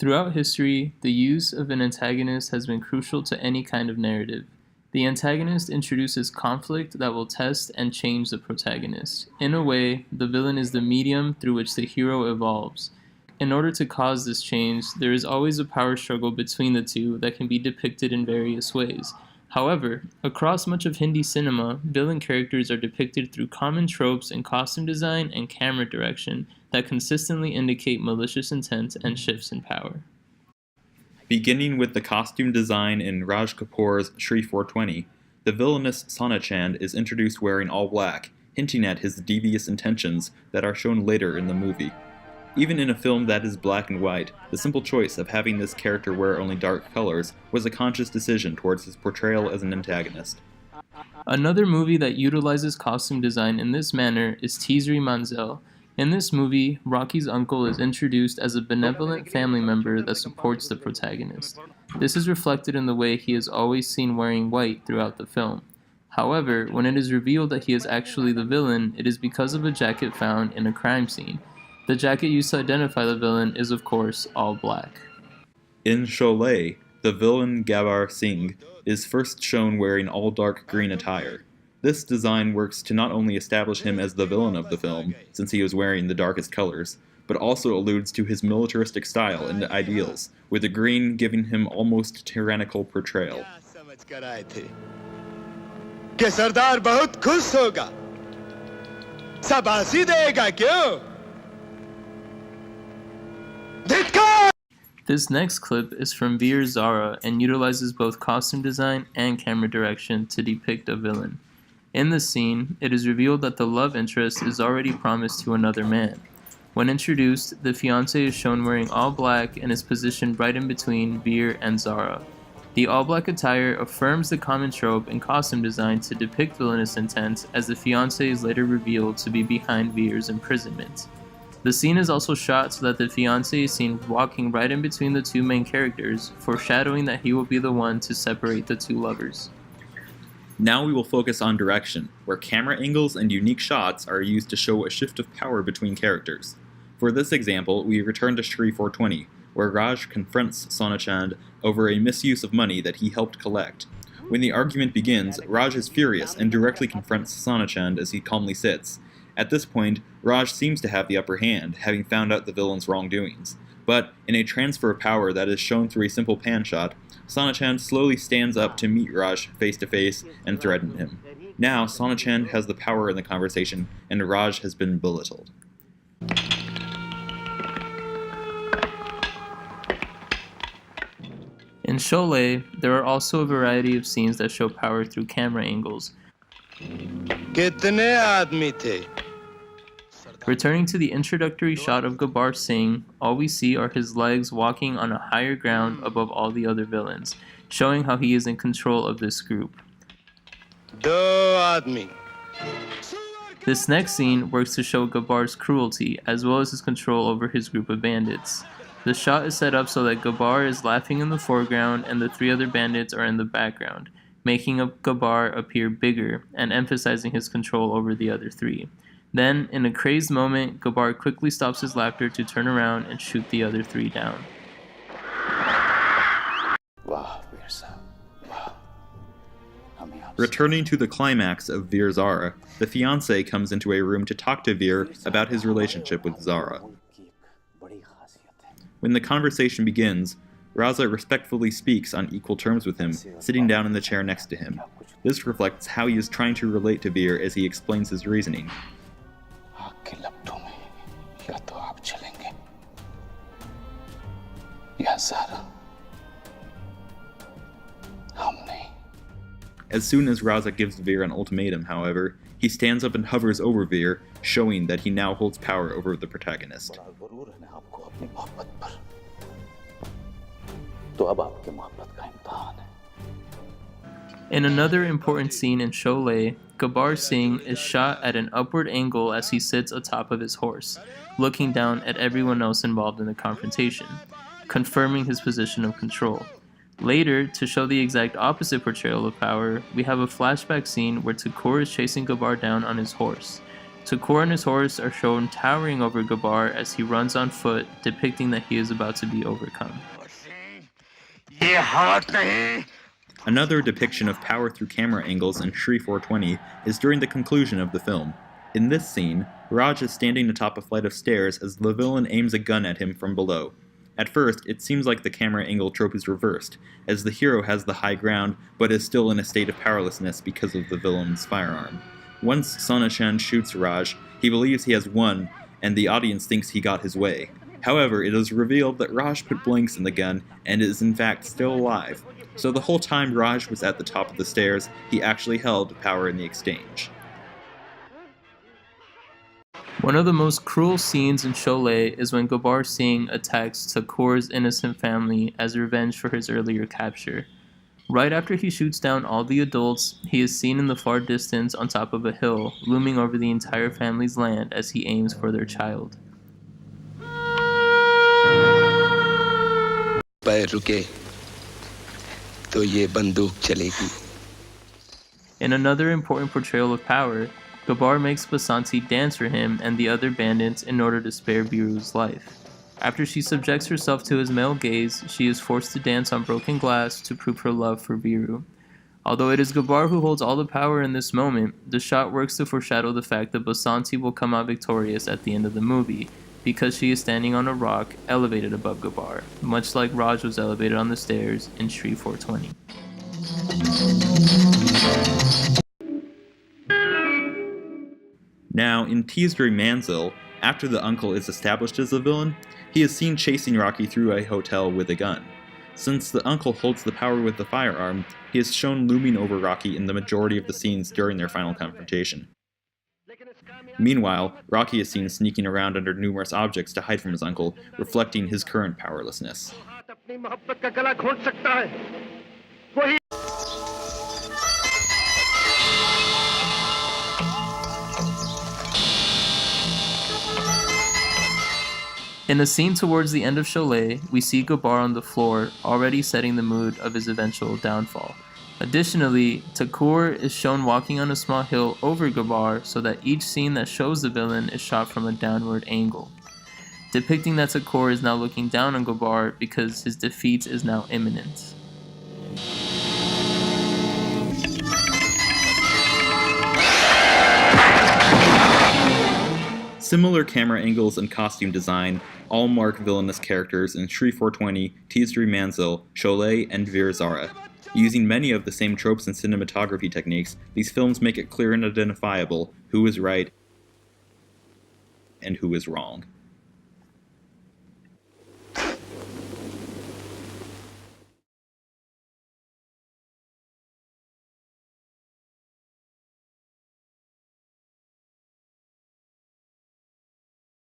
Throughout history, the use of an antagonist has been crucial to any kind of narrative. The antagonist introduces conflict that will test and change the protagonist. In a way, the villain is the medium through which the hero evolves. In order to cause this change, there is always a power struggle between the two that can be depicted in various ways. However, across much of Hindi cinema, villain characters are depicted through common tropes in costume design and camera direction that consistently indicate malicious intent and shifts in power. Beginning with the costume design in Raj Kapoor's Shree 420, the villainous Sonachand is introduced wearing all black, hinting at his devious intentions that are shown later in the movie. Even in a film that is black and white, the simple choice of having this character wear only dark colors was a conscious decision towards his portrayal as an antagonist. Another movie that utilizes costume design in this manner is Teesri Manzil. In this movie, Rocky's uncle is introduced as a benevolent family member that supports the protagonist. This is reflected in the way he is always seen wearing white throughout the film. However, when it is revealed that he is actually the villain, it is because of a jacket found in a crime scene. The jacket used to identify the villain is, of course, all black. In Sholay, the villain Gabbar Singh is first shown wearing all dark green attire. This design works to not only establish him as the villain of the film, since he was wearing the darkest colors, but also alludes to his militaristic style and ideals, with the green giving him almost tyrannical portrayal. This next clip is from Veer Zaara and utilizes both costume design and camera direction to depict a villain. In the scene, it is revealed that the love interest is already promised to another man. When introduced, the fiancé is shown wearing all black and is positioned right in between Veer and Zaara. The all-black attire affirms the common trope in costume design to depict villainous intent, as the fiancé is later revealed to be behind Veer's imprisonment. The scene is also shot so that the fiancé is seen walking right in between the two main characters, foreshadowing that he will be the one to separate the two lovers. Now we will focus on direction, where camera angles and unique shots are used to show a shift of power between characters. For this example, we return to Shree 420, where Raj confronts Sonachand over a misuse of money that he helped collect. When the argument begins, Raj is furious and directly confronts Sonachand as he calmly sits. At this point, Raj seems to have the upper hand, having found out the villain's wrongdoings. But, in a transfer of power that is shown through a simple pan shot, Sonachand slowly stands up to meet Raj face to face and threaten him. Now, Sonachand has the power in the conversation, and Raj has been belittled. In Sholay, there are also a variety of scenes that show power through camera angles. Returning to the introductory shot of Gabbar Singh, all we see are his legs walking on a higher ground above all the other villains, showing how he is in control of this group. This next scene works to show Gabbar's cruelty, as well as his control over his group of bandits. The shot is set up so that Gabbar is laughing in the foreground and the three other bandits are in the background, making Gabbar appear bigger and emphasizing his control over the other three. Then, in a crazed moment, Gabbar quickly stops his laughter to turn around and shoot the other three down. Returning to the climax of Veer Zaara, the fiancé comes into a room to talk to Veer about his relationship with Zaara. When the conversation begins, Raza respectfully speaks on equal terms with him, sitting down in the chair next to him. This reflects how he is trying to relate to Veer as he explains his reasoning. As soon as Raza gives Veer an ultimatum, however, he stands up and hovers over Veer, showing that he now holds power over the protagonist. In another important scene in Sholay, Gabbar Singh is shot at an upward angle as he sits atop of his horse, looking down at everyone else involved in the confrontation, confirming his position of control. Later, to show the exact opposite portrayal of power, we have a flashback scene where Thakur is chasing Gabbar down on his horse. Takur and his horse are shown towering over Gabar as he runs on foot, depicting that he is about to be overcome. Another depiction of power through camera angles in Shree 420 is during the conclusion of the film. In this scene, Raj is standing atop a flight of stairs as the villain aims a gun at him from below. At first, it seems like the camera angle trope is reversed, as the hero has the high ground but is still in a state of powerlessness because of the villain's firearm. Once Sonashan shoots Raj, he believes he has won, and the audience thinks he got his way. However, it is revealed that Raj put blanks in the gun and is in fact still alive. So the whole time Raj was at the top of the stairs, he actually held power in the exchange. One of the most cruel scenes in Sholay is when Gabar Singh attacks Takur's innocent family as revenge for his earlier capture. Right after he shoots down all the adults, he is seen in the far distance on top of a hill, looming over the entire family's land as he aims for their child. In another important portrayal of power, Gabar makes Basanti dance for him and the other bandits in order to spare Biru's life. After she subjects herself to his male gaze, she is forced to dance on broken glass to prove her love for Viru. Although it is Gabar who holds all the power in this moment, the shot works to foreshadow the fact that Basanti will come out victorious at the end of the movie, because she is standing on a rock elevated above Gabar, much like Raj was elevated on the stairs in Shree 420. Now, in Teesri Manzil, after the uncle is established as a villain, he is seen chasing Rocky through a hotel with a gun. Since the uncle holds the power with the firearm, he is shown looming over Rocky in the majority of the scenes during their final confrontation. Meanwhile, Rocky is seen sneaking around under numerous objects to hide from his uncle, reflecting his current powerlessness. In a scene towards the end of Sholay, we see Gabar on the floor, already setting the mood of his eventual downfall. Additionally, Takur is shown walking on a small hill over Gabar so that each scene that shows the villain is shot from a downward angle, depicting that Takur is now looking down on Gabar because his defeat is now imminent. Similar camera angles and costume design all mark villainous characters in Shree 420, Teesri Manzil, Sholay, and Veer Zaara. Using many of the same tropes and cinematography techniques, these films make it clear and identifiable who is right and who is wrong.